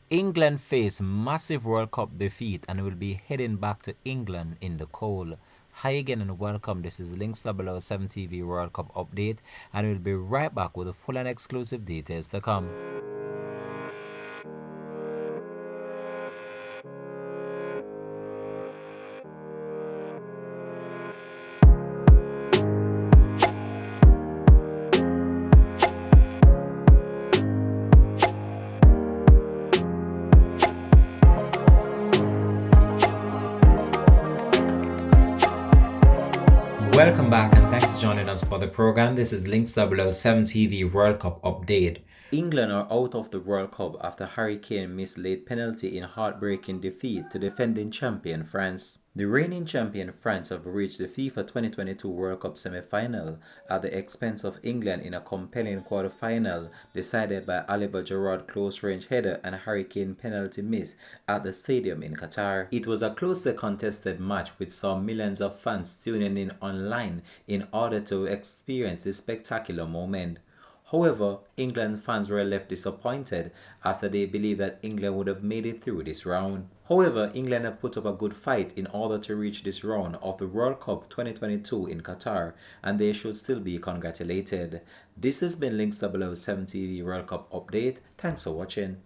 England face massive World Cup defeat and will be heading back to England in the cold. Hi again and welcome. This is Links 007 TV World Cup update, and we'll be right back with the full and exclusive details to come. Welcome back and thanks for joining us for the program. This is Links 007 TV World Cup update. England are out of the World Cup after Harry Kane missed late penalty in heartbreaking defeat to defending champion France. The reigning champion France have reached the FIFA 2022 World Cup semi-final at the expense of England in a compelling quarter-final decided by Oliver Giroud's close-range header and Harry Kane penalty miss at the stadium in Qatar. It was a closely contested match which saw millions of fans tuning in online in order to experience this spectacular moment. However, England fans were left disappointed after they believed that England would have made it through this round. However, England have put up a good fight in order to reach this round of the World Cup 2022 in Qatar, and they should still be congratulated. This has been Links 007 TV World Cup update. Thanks for watching.